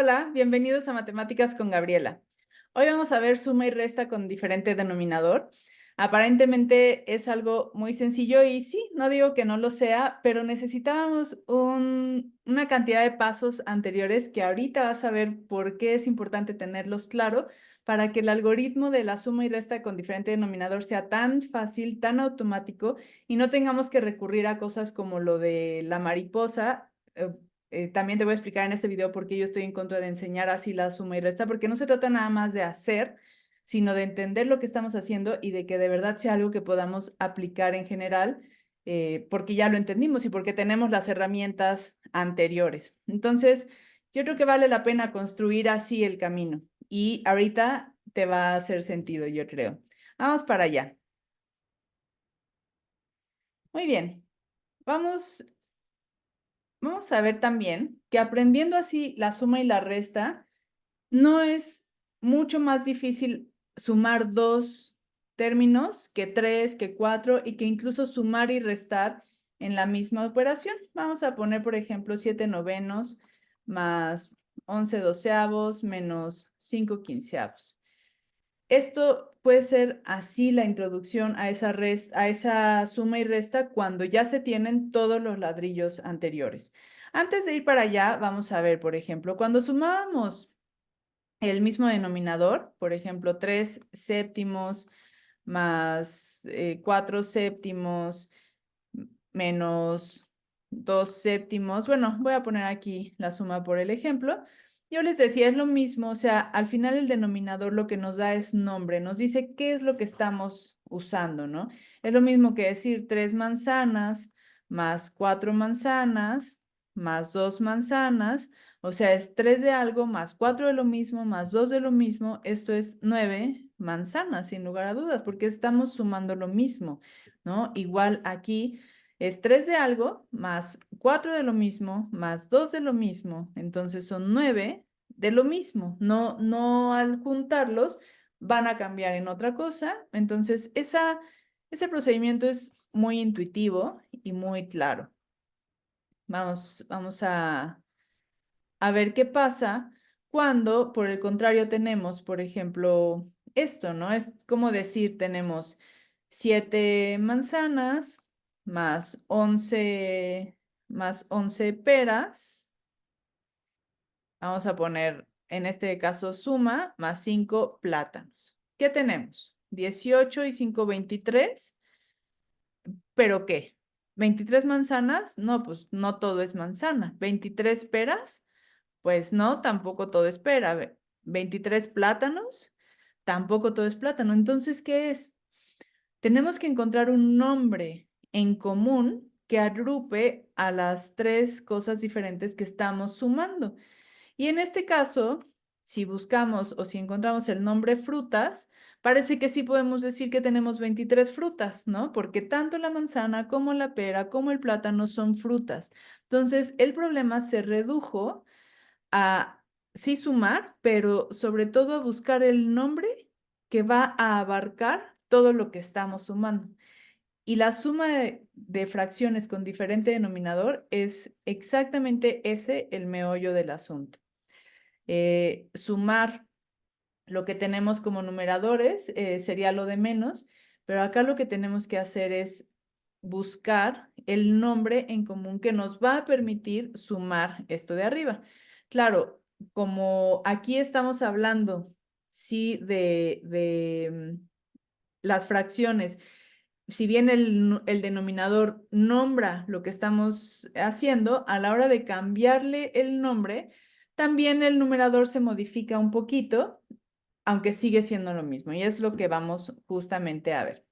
Hola, bienvenidos a Matemáticas con Gabriela. Hoy vamos a ver suma y resta con diferente denominador. Aparentemente es algo muy sencillo y sí, no digo que no lo sea, pero necesitábamos una cantidad de pasos anteriores que ahorita vas a ver por qué es importante tenerlos claro para que el algoritmo de la suma y resta con diferente denominador sea tan fácil, tan automático y no tengamos que recurrir a cosas como lo de la mariposa. También te voy a explicar en este video por qué yo estoy en contra de enseñar así la suma y resta, porque no se trata nada más de hacer, sino de entender lo que estamos haciendo y de que de verdad sea algo que podamos aplicar en general, porque ya lo entendimos y porque tenemos las herramientas anteriores. Entonces, yo creo que vale la pena construir así el camino y ahorita te va a hacer sentido, yo creo. Vamos para allá. Muy bien. Vamos Vamos a ver también que aprendiendo así la suma y la resta, no es mucho más difícil sumar dos términos que tres, que cuatro y que incluso sumar y restar en la misma operación. Vamos a poner, por ejemplo, 7 novenos más 11 doceavos menos 5 quinceavos. Esto puede ser así la introducción a esa suma y resta cuando ya se tienen todos los ladrillos anteriores. Antes de ir para allá, vamos a ver, por ejemplo, cuando sumábamos el mismo denominador, por ejemplo, 3 séptimos más 4 séptimos menos 2 séptimos. Bueno, voy a poner aquí la suma por el ejemplo. Yo les decía, es lo mismo, o sea, al final el denominador lo que nos da es nombre, nos dice qué es lo que estamos usando, ¿no? Es lo mismo que decir 3 manzanas más 4 manzanas más 2 manzanas, o sea, es 3 de algo más 4 de lo mismo más 2 de lo mismo, esto es 9 manzanas, sin lugar a dudas, porque estamos sumando lo mismo, ¿no? Igual aquí es 3 de algo más 4 de lo mismo más 2 de lo mismo. Entonces son 9 de lo mismo. No al juntarlos van a cambiar en otra cosa. Entonces ese procedimiento es muy intuitivo y muy claro. Vamos a ver qué pasa cuando, por el contrario, tenemos, por ejemplo, esto, ¿no? Es como decir, tenemos 7 manzanas más 11 peras. Vamos a poner, en este caso, suma más 5 plátanos. ¿Qué tenemos? 18 y 5, 23. ¿Pero qué? ¿23 manzanas? No, pues no todo es manzana. ¿23 peras? Pues no, tampoco todo es pera. 23 plátanos, tampoco todo es plátano. Entonces, ¿qué es? Tenemos que encontrar un nombre en común que agrupe a las tres cosas diferentes que estamos sumando. Y en este caso, si buscamos o si encontramos el nombre frutas, parece que sí podemos decir que tenemos 23 frutas, ¿no? Porque tanto la manzana como la pera como el plátano son frutas. Entonces, el problema se redujo a sí sumar, pero sobre todo a buscar el nombre que va a abarcar todo lo que estamos sumando. Y la suma de fracciones con diferente denominador es exactamente ese el meollo del asunto. Sumar lo que tenemos como numeradores sería lo de menos, pero acá lo que tenemos que hacer es buscar el nombre en común que nos va a permitir sumar esto de arriba. Claro, como aquí estamos hablando, sí, de las fracciones, si bien el denominador nombra lo que estamos haciendo, a la hora de cambiarle el nombre, también el numerador se modifica un poquito, aunque sigue siendo lo mismo, y es lo que vamos justamente a ver.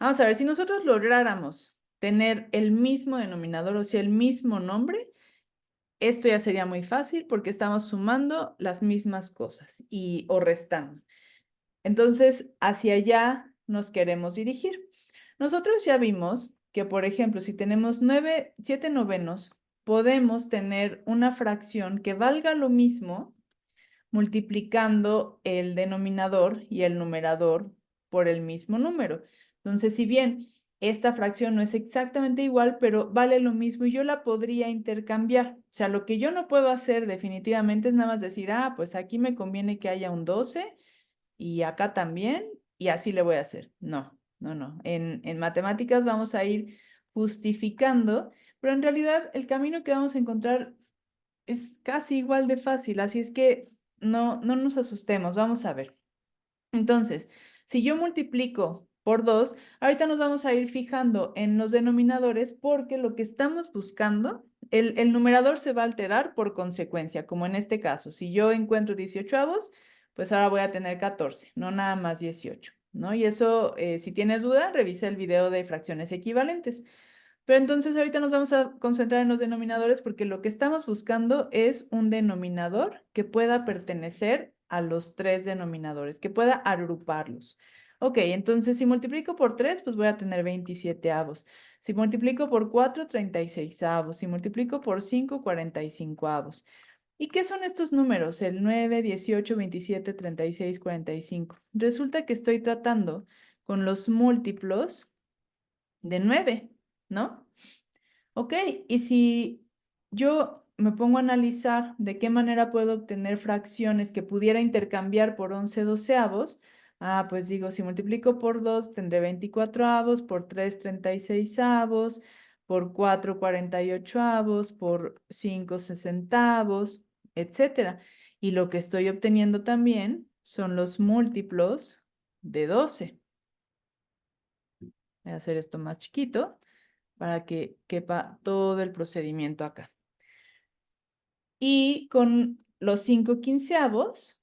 Vamos a ver, si nosotros lográramos tener el mismo denominador, o sea, el mismo nombre, esto ya sería muy fácil porque estamos sumando las mismas cosas o restando. Entonces, hacia allá nos queremos dirigir. Nosotros ya vimos que, por ejemplo, si tenemos 7 novenos, podemos tener una fracción que valga lo mismo multiplicando el denominador y el numerador por el mismo número. Entonces, si bien esta fracción no es exactamente igual, pero vale lo mismo y yo la podría intercambiar. O sea, lo que yo no puedo hacer definitivamente es nada más decir, ah, pues aquí me conviene que haya un 12 y acá también, y así le voy a hacer. No, no, no. En matemáticas vamos a ir justificando, pero en realidad el camino que vamos a encontrar es casi igual de fácil, así es que no nos asustemos, vamos a ver. Entonces, si yo multiplico por 2, ahorita nos vamos a ir fijando en los denominadores porque lo que estamos buscando, el numerador se va a alterar por consecuencia, como en este caso. Si yo encuentro 18avos, pues ahora voy a tener 14, no nada más 18, ¿no? Y eso, si tienes duda, revisa el video de fracciones equivalentes. Pero entonces ahorita nos vamos a concentrar en los denominadores porque lo que estamos buscando es un denominador que pueda pertenecer a los tres denominadores, que pueda agruparlos. Ok, entonces si multiplico por 3, pues voy a tener 27avos. Si multiplico por 4, 36avos. Si multiplico por 5, 45avos. ¿Y qué son estos números? El 9, 18, 27, 36, 45. Resulta que estoy tratando con los múltiplos de 9, ¿no? Ok, y si yo me pongo a analizar de qué manera puedo obtener fracciones que pudiera intercambiar por 11 doceavos, pues digo, si multiplico por 2 tendré 24avos, por 3 36avos, por 4 48avos, por 5 60avos, etcétera. Y lo que estoy obteniendo también son los múltiplos de 12. Voy a hacer esto más chiquito para que quepa todo el procedimiento acá. Y con los 5 quinceavos,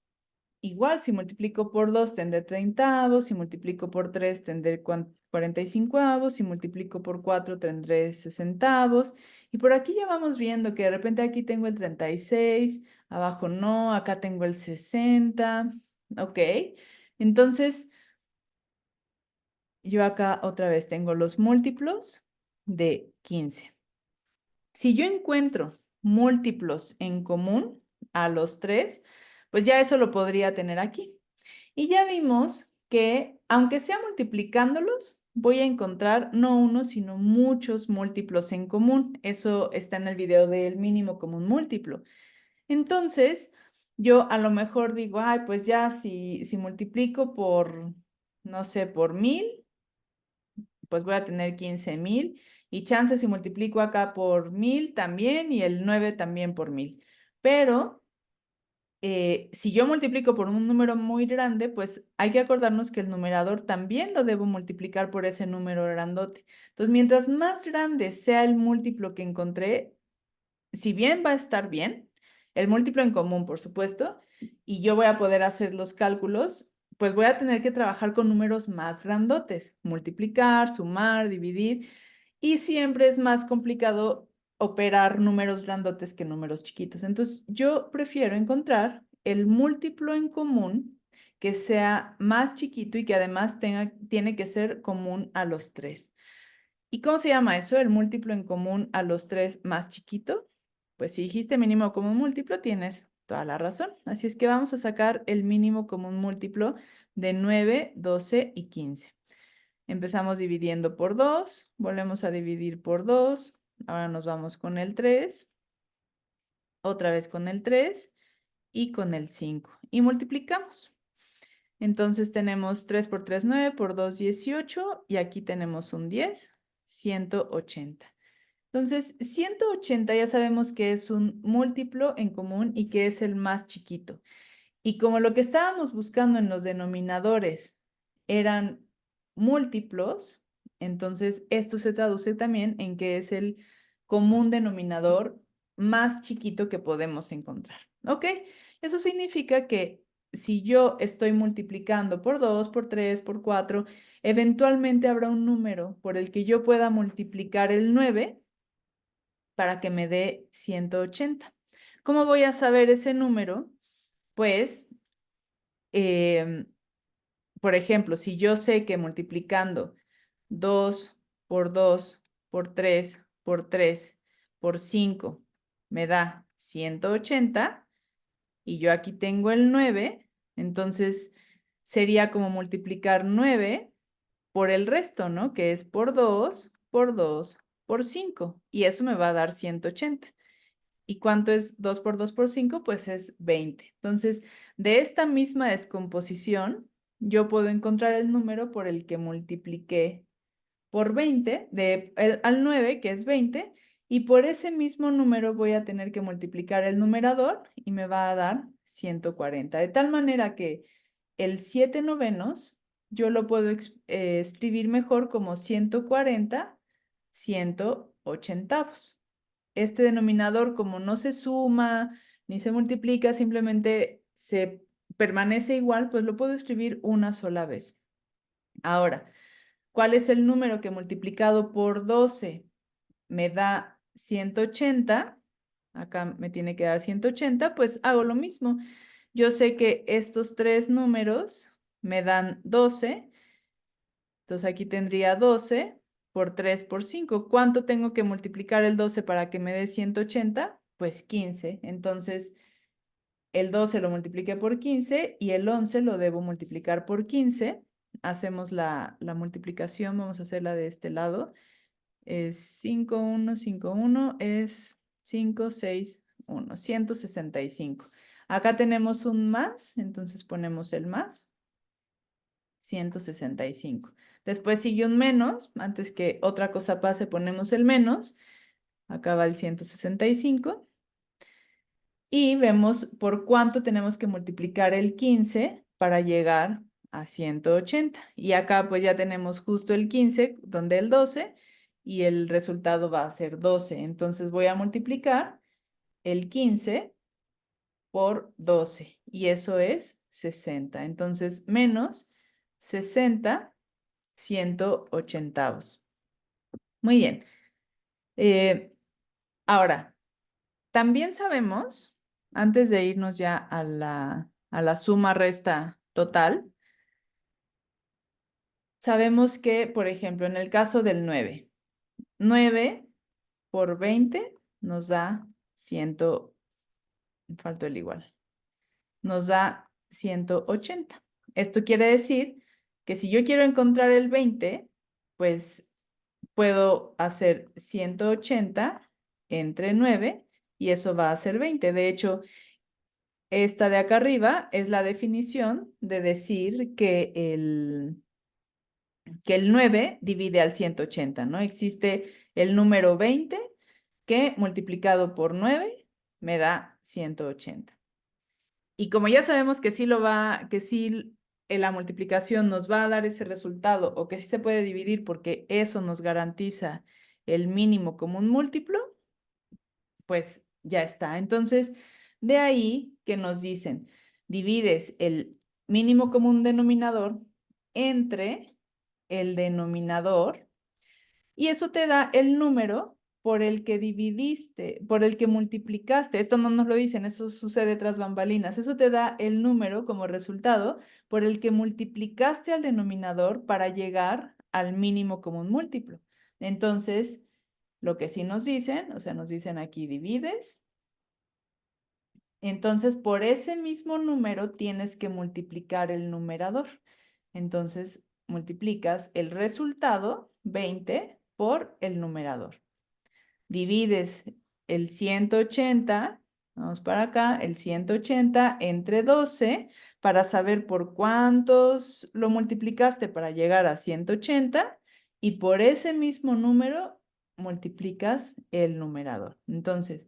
igual, si multiplico por 2 tendré 30avos, si multiplico por 3 tendré 45avos, si multiplico por 4 tendré 60avos. Y por aquí ya vamos viendo que de repente aquí tengo el 36, abajo no, acá tengo el 60, ok. Entonces, yo acá otra vez tengo los múltiplos de 15. Si yo encuentro múltiplos en común a los tres, pues ya eso lo podría tener aquí. Y ya vimos que, aunque sea multiplicándolos, voy a encontrar no uno, sino muchos múltiplos en común. Eso está en el video del mínimo común múltiplo. Entonces, yo a lo mejor digo, ay, pues ya si multiplico por, no sé, por 1000, pues voy a tener 15,000 y chance si multiplico acá por 1000 también y el 9 también por 1000. Pero si yo multiplico por un número muy grande, pues hay que acordarnos que el numerador también lo debo multiplicar por ese número grandote. Entonces, mientras más grande sea el múltiplo que encontré, si bien va a estar bien, el múltiplo en común, por supuesto, y yo voy a poder hacer los cálculos, pues voy a tener que trabajar con números más grandotes, multiplicar, sumar, dividir, y siempre es más complicado operar números grandotes que números chiquitos. Entonces, yo prefiero encontrar el múltiplo en común que sea más chiquito y que además tiene que ser común a los tres. ¿Y cómo se llama eso? El múltiplo en común a los tres más chiquito. Pues si dijiste mínimo común múltiplo, tienes toda la razón. Así es que vamos a sacar el mínimo común múltiplo de 9, 12 y 15. Empezamos dividiendo por 2, volvemos a dividir por 2, ahora nos vamos con el 3, otra vez con el 3 y con el 5. Y multiplicamos. Entonces tenemos 3 por 3, 9, por 2, 18 y aquí tenemos un 10, 180. Entonces, 180 ya sabemos que es un múltiplo en común y que es el más chiquito. Y como lo que estábamos buscando en los denominadores eran múltiplos, entonces esto se traduce también en que es el común denominador más chiquito que podemos encontrar. ¿Ok? Eso significa que si yo estoy multiplicando por 2, por 3, por 4, eventualmente habrá un número por el que yo pueda multiplicar el 9 para que me dé 180. ¿Cómo voy a saber ese número? Pues, por ejemplo, si yo sé que multiplicando 2 por 2 por 3 por 3 por 5 me da 180 y yo aquí tengo el 9, entonces sería como multiplicar 9 por el resto, ¿no? Que es por 2, por 2, por 5. Y eso me va a dar 180. ¿Y cuánto es 2 por 2 por 5? Pues es 20. Entonces, de esta misma descomposición, yo puedo encontrar el número por el que multipliqué por 20 al 9, que es 20, y por ese mismo número voy a tener que multiplicar el numerador y me va a dar 140. De tal manera que el 7 novenos yo lo puedo escribir mejor como 140, 180. Este denominador, como no se suma ni se multiplica, simplemente se permanece igual, pues lo puedo escribir una sola vez. Ahora, ¿cuál es el número que multiplicado por 12 me da 180? Acá me tiene que dar 180, pues hago lo mismo. Yo sé que estos tres números me dan 12, entonces aquí tendría 12 por 3 por 5. ¿Cuánto tengo que multiplicar el 12 para que me dé 180? Pues 15. Entonces, el 12 lo multipliqué por 15 y el 11 lo debo multiplicar por 15. Hacemos la multiplicación, vamos a hacerla de este lado. Es 5, 1, 5, 1, es 5, 6, 1, 165. Acá tenemos un más, entonces ponemos el más, 165. Después sigue un menos, antes que otra cosa pase ponemos el menos, acá va el 165. Y vemos por cuánto tenemos que multiplicar el 15 para llegar a 180. Y acá pues ya tenemos justo el 15, donde el 12, y el resultado va a ser 12. Entonces voy a multiplicar el 15 por 12, y eso es 60. Entonces, menos 60, 180. Muy bien. Ahora, también sabemos, antes de irnos ya a la suma resta total, sabemos que, por ejemplo, en el caso del 9 por 20 nos da 100, me faltó el igual, nos da 180. Esto quiere decir que si yo quiero encontrar el 20, pues puedo hacer 180 entre 9 y eso va a ser 20. De hecho, esta de acá arriba es la definición de decir que el 9 divide al 180, ¿no? Existe el número 20 que multiplicado por 9 me da 180. Y como ya sabemos que sí la multiplicación nos va a dar ese resultado o que sí se puede dividir porque eso nos garantiza el mínimo común múltiplo, pues ya está. Entonces, de ahí que nos dicen, divides el mínimo común denominador entre el denominador y eso te da el número por el que dividiste, por el que multiplicaste. Esto no nos lo dicen, eso sucede tras bambalinas. Eso te da el número como resultado por el que multiplicaste al denominador para llegar al mínimo común múltiplo. Entonces, lo que sí nos dicen, o sea, nos dicen aquí divides. Entonces, por ese mismo número tienes que multiplicar el numerador. Entonces, multiplicas el resultado, 20, por el numerador. Divides el 180, vamos para acá, el 180 entre 12 para saber por cuántos lo multiplicaste para llegar a 180 y por ese mismo número multiplicas el numerador. Entonces,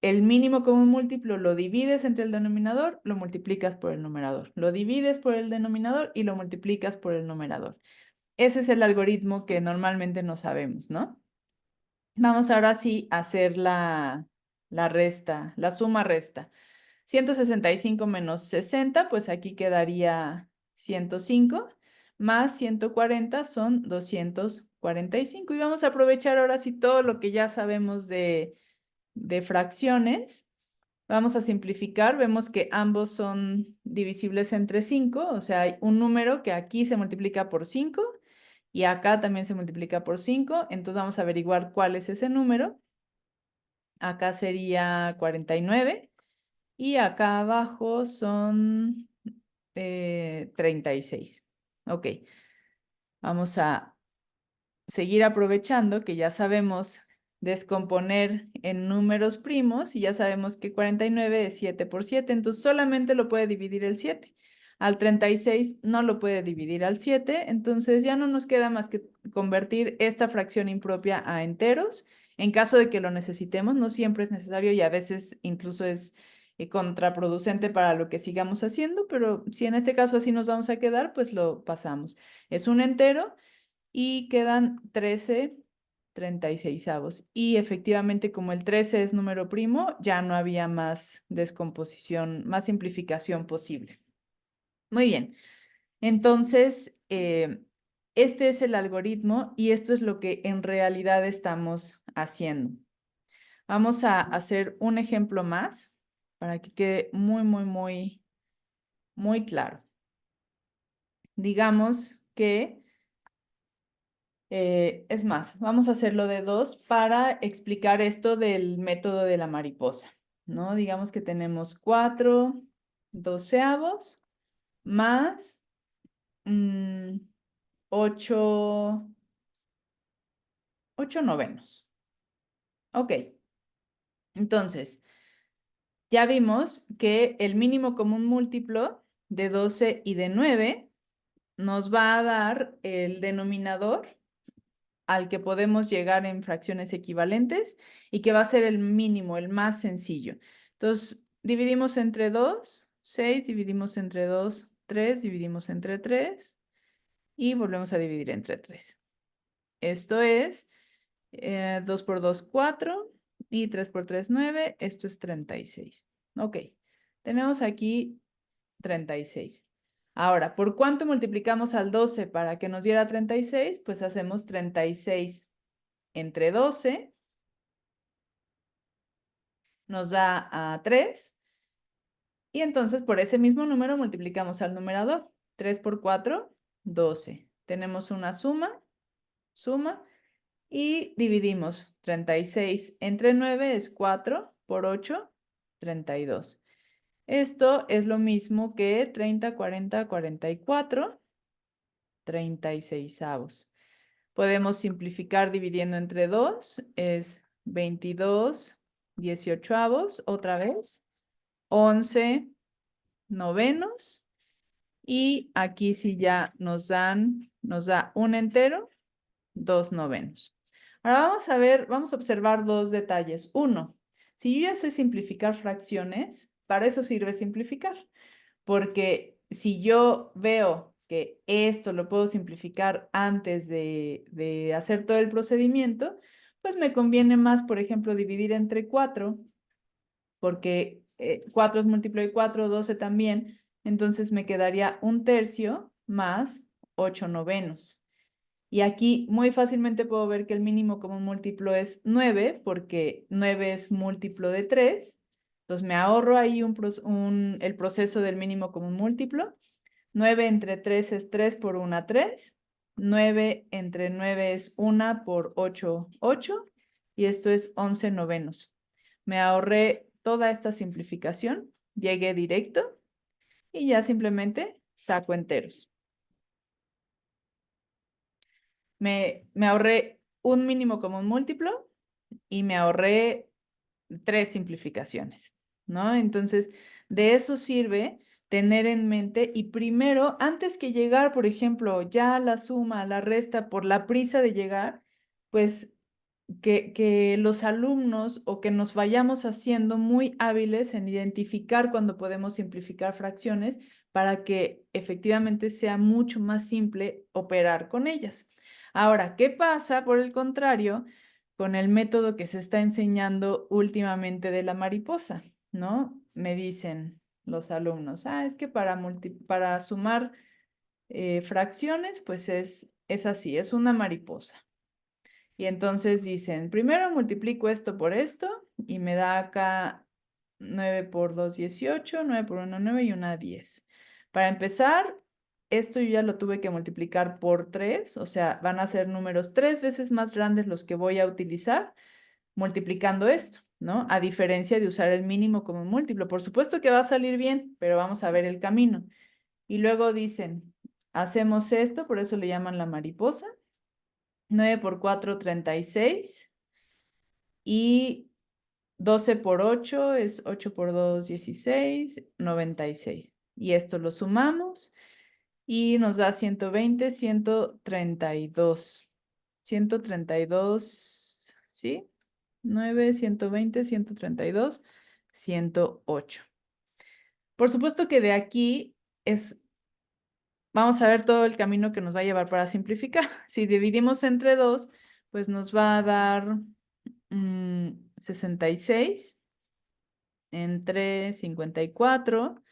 el mínimo común múltiplo lo divides entre el denominador, lo multiplicas por el numerador. Lo divides por el denominador y lo multiplicas por el numerador. Ese es el algoritmo que normalmente no sabemos, ¿no? Vamos ahora sí a hacer la resta, la suma resta. 165 menos 60, pues aquí quedaría 105, más 140 son 245. Y vamos a aprovechar ahora sí todo lo que ya sabemos de fracciones. Vamos a simplificar, vemos que ambos son divisibles entre 5, o sea, hay un número que aquí se multiplica por 5 y acá también se multiplica por 5, entonces vamos a averiguar cuál es ese número. Acá sería 49 y acá abajo son 36. Ok, Vamos a seguir aprovechando que ya sabemos descomponer en números primos y ya sabemos que 49 es 7 por 7, entonces solamente lo puede dividir el 7. Al 36 no lo puede dividir al 7, entonces ya no nos queda más que convertir esta fracción impropia a enteros. En caso de que lo necesitemos, no siempre es necesario y a veces incluso es contraproducente para lo que sigamos haciendo, pero si en este caso así nos vamos a quedar, pues lo pasamos. Es un entero y quedan 13 36avos. Y efectivamente, como el 13 es número primo, ya no había más descomposición, más simplificación posible. Muy bien. Entonces, este es el algoritmo y esto es lo que en realidad estamos haciendo. Vamos a hacer un ejemplo más para que quede muy claro. Digamos que es más, vamos a hacerlo de 2 para explicar esto del método de la mariposa, ¿no? Digamos que tenemos 4 doceavos más 8 novenos. Ok, entonces, ya vimos que el mínimo común múltiplo de 12 y de 9 nos va a dar el denominador al que podemos llegar en fracciones equivalentes y que va a ser el mínimo, el más sencillo. Entonces, dividimos entre 2, 6, dividimos entre 2, 3, dividimos entre 3 y volvemos a dividir entre 3. Esto es 2 por 2, 4 y 3 por 3, 9. Esto es 36. Ok, tenemos aquí 36. Ahora, ¿por cuánto multiplicamos al 12 para que nos diera 36? Pues hacemos 36 entre 12 nos da a 3. Y entonces por ese mismo número multiplicamos al numerador. 3 por 4, 12. Tenemos una suma, y dividimos 36 entre 9 es 4 por 8, 32. Esto es lo mismo que 30, 40, 44, 36avos. Podemos simplificar dividiendo entre 2, es 22 18avos, otra vez, 11 novenos, y aquí sí ya nos da un entero, 2 novenos. Ahora vamos a observar dos detalles. Uno, si yo ya sé simplificar fracciones, para eso sirve simplificar, porque si yo veo que esto lo puedo simplificar antes de hacer todo el procedimiento, pues me conviene más, por ejemplo, dividir entre 4, porque 4 es múltiplo de 4, 12 también, entonces me quedaría un tercio más 8 novenos. Y aquí muy fácilmente puedo ver que el mínimo común múltiplo es 9, porque 9 es múltiplo de 3. Entonces me ahorro ahí el proceso del mínimo común múltiplo. 9 entre 3 es 3 por 1, 3. 9 entre 9 es 1 por 8, 8. Y esto es 11 novenos. Me ahorré toda esta simplificación, llegué directo y ya simplemente saco enteros. Me ahorré un mínimo común múltiplo y me ahorré 3 simplificaciones, ¿no? Entonces, de eso sirve tener en mente y primero, antes que llegar, por ejemplo, ya a la suma, a la resta, por la prisa de llegar, pues que los alumnos o que nos vayamos haciendo muy hábiles en identificar cuando podemos simplificar fracciones para que efectivamente sea mucho más simple operar con ellas. Ahora, ¿qué pasa, por el contrario, con el método que se está enseñando últimamente de la mariposa? ¿No? Me dicen los alumnos, es que para sumar fracciones, pues es así, es una mariposa. Y entonces dicen, primero multiplico esto por esto y me da acá 9 por 2, 18, 9 por 1, 9 y una 10. Para empezar, esto yo ya lo tuve que multiplicar por 3, o sea, van a ser números 3 veces más grandes los que voy a utilizar multiplicando esto, ¿no? A diferencia de usar el mínimo como múltiplo. Por supuesto que va a salir bien, pero vamos a ver el camino. Y luego dicen, hacemos esto, por eso le llaman la mariposa. 9 por 4, 36. Y 12 por 8 es 8 por 2, 16, 96. Y esto lo sumamos y nos da 120, 132. 132, ¿sí? 9, 120, 132, 108. Por supuesto que de aquí vamos a ver todo el camino que nos va a llevar para simplificar. Si dividimos entre 2, pues nos va a dar 66 entre 54.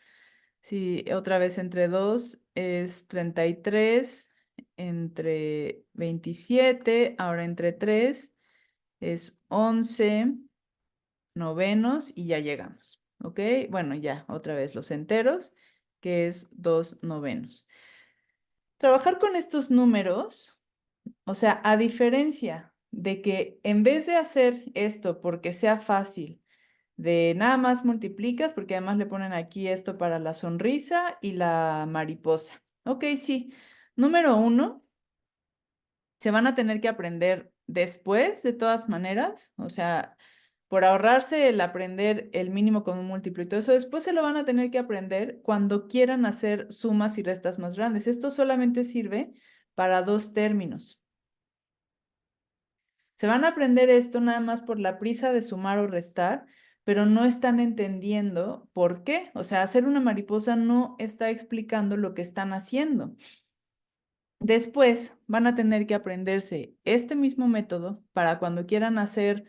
Si otra vez entre 2 es 33 entre 27. Ahora entre 3 es 11 novenos y ya llegamos. ¿Ok? Bueno, ya otra vez los enteros, que es 2 novenos. Trabajar con estos números, o sea, a diferencia de que en vez de hacer esto porque sea fácil, de nada más multiplicas, porque además le ponen aquí esto para la sonrisa y la mariposa. Ok, sí. Número 1, se van a tener que aprender después, de todas maneras, o sea, por ahorrarse el aprender el mínimo común múltiplo y todo eso, después se lo van a tener que aprender cuando quieran hacer sumas y restas más grandes. Esto solamente sirve para 2 términos. Se van a aprender esto nada más por la prisa de sumar o restar, pero no están entendiendo por qué. O sea, hacer una mariposa no está explicando lo que están haciendo. Después van a tener que aprenderse este mismo método para cuando quieran hacer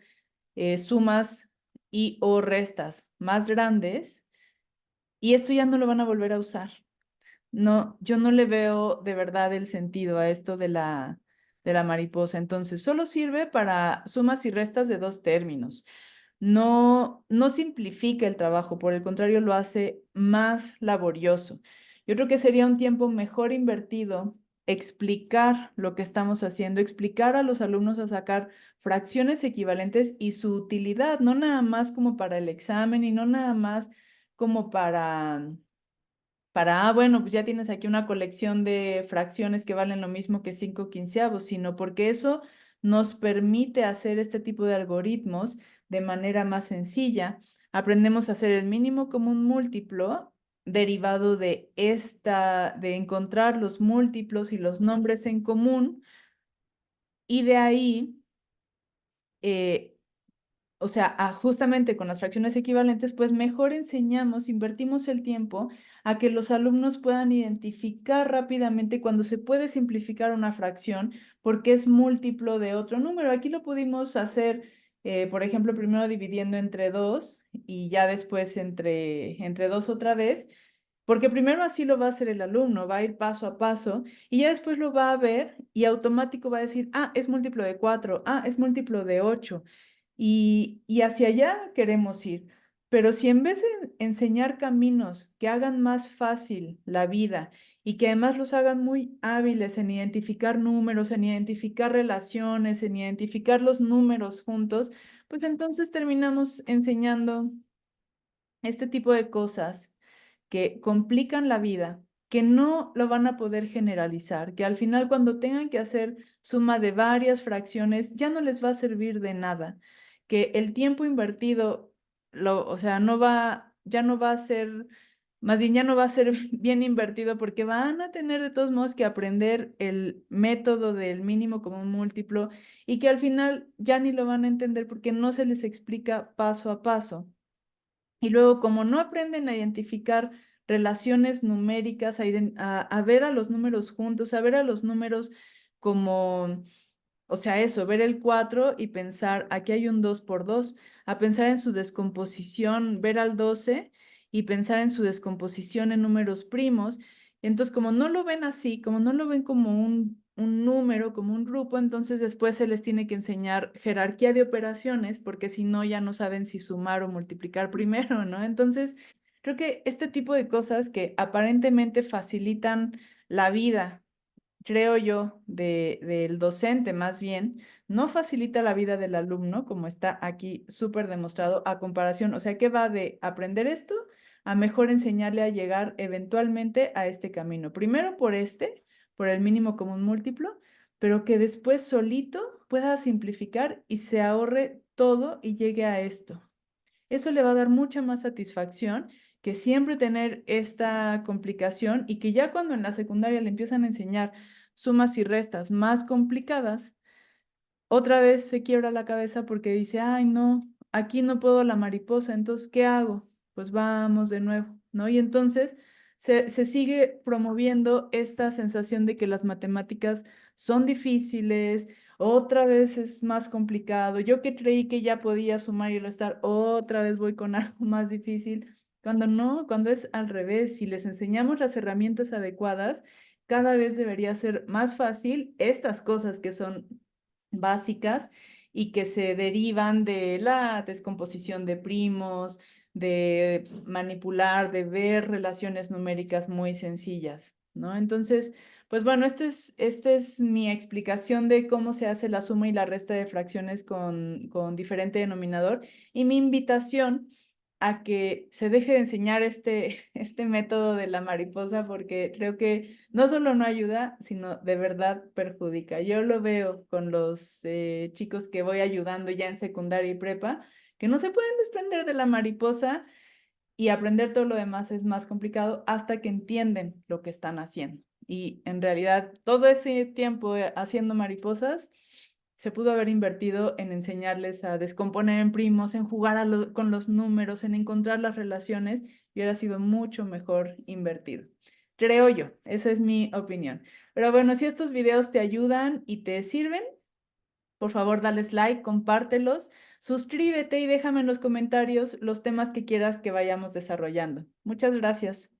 sumas y o restas más grandes, y esto ya no lo van a volver a usar. No, yo no le veo de verdad el sentido a esto de la mariposa. Entonces, solo sirve para sumas y restas de 2 términos. No, no simplifica el trabajo, por el contrario, lo hace más laborioso. Yo creo que sería un tiempo mejor invertido explicar lo que estamos haciendo, explicar a los alumnos a sacar fracciones equivalentes y su utilidad, no nada más como para el examen y no nada más como bueno, pues ya tienes aquí una colección de fracciones que valen lo mismo que 5 quinceavos, sino porque eso nos permite hacer este tipo de algoritmos de manera más sencilla. Aprendemos a hacer el mínimo común múltiplo derivado de encontrar los múltiplos y los nombres en común, y de ahí o sea, justamente con las fracciones equivalentes, pues mejor enseñamos, invertimos el tiempo a que los alumnos puedan identificar rápidamente cuando se puede simplificar una fracción porque es múltiplo de otro número. Aquí lo pudimos hacer, por ejemplo, primero dividiendo entre 2 y ya después entre 2 otra vez, porque primero así lo va a hacer el alumno, va a ir paso a paso y ya después lo va a ver y automático va a decir, ah, es múltiplo de 4, ah, es múltiplo de 8. Y hacia allá queremos ir. Pero si en vez de enseñar caminos que hagan más fácil la vida y que además los hagan muy hábiles en identificar números, en identificar relaciones, en identificar los números juntos, pues entonces terminamos enseñando este tipo de cosas que complican la vida, que no lo van a poder generalizar, que al final cuando tengan que hacer suma de varias fracciones ya no les va a servir de nada, que el tiempo invertido, o sea, ya no va a ser, más bien ya no va a ser bien invertido porque van a tener de todos modos que aprender el método del mínimo común múltiplo y que al final ya ni lo van a entender porque no se les explica paso a paso. Y luego, como no aprenden a identificar relaciones numéricas, a ver a los números juntos, a ver a los números como, o sea, eso, ver el 4 y pensar, aquí hay un 2 por 2, a pensar en su descomposición, ver al 12 y pensar en su descomposición en números primos. Entonces, como no lo ven así, como no lo ven como un número, como un grupo, entonces después se les tiene que enseñar jerarquía de operaciones, porque si no, ya no saben si sumar o multiplicar primero, ¿no? Entonces, creo que este tipo de cosas que aparentemente facilitan la vida, creo yo, del docente más bien, no facilita la vida del alumno, como está aquí súper demostrado a comparación. O sea, ¿qué va de aprender esto a mejor enseñarle a llegar eventualmente a este camino. Primero por el mínimo común múltiplo, pero que después solito pueda simplificar y se ahorre todo y llegue a esto. Eso le va a dar mucha más satisfacción que siempre tener esta complicación y que ya cuando en la secundaria le empiezan a enseñar sumas y restas más complicadas, otra vez se quiebra la cabeza porque dice, ay, no, aquí no puedo la mariposa, entonces, ¿qué hago? Pues vamos de nuevo, ¿no? Y entonces se sigue promoviendo esta sensación de que las matemáticas son difíciles, otra vez es más complicado. Yo que creí que ya podía sumar y restar, otra vez voy con algo más difícil. Cuando no, cuando es al revés, si les enseñamos las herramientas adecuadas, cada vez debería ser más fácil estas cosas que son básicas y que se derivan de la descomposición de primos, de manipular, de ver relaciones numéricas muy sencillas, ¿no? Entonces, pues bueno, esta es mi explicación de cómo se hace la suma y la resta de fracciones con diferente denominador y mi invitación a que se deje de enseñar este método de la mariposa porque creo que no solo no ayuda, sino de verdad perjudica. Yo lo veo con los chicos que voy ayudando ya en secundaria y prepa, que no se pueden desprender de la mariposa y aprender todo lo demás es más complicado hasta que entienden lo que están haciendo. Y en realidad todo ese tiempo haciendo mariposas se pudo haber invertido en enseñarles a descomponer en primos, en jugar con los números, en encontrar las relaciones y hubiera sido mucho mejor invertido. Creo yo, esa es mi opinión. Pero bueno, si estos videos te ayudan y te sirven, por favor, dales like, compártelos, suscríbete y déjame en los comentarios los temas que quieras que vayamos desarrollando. Muchas gracias.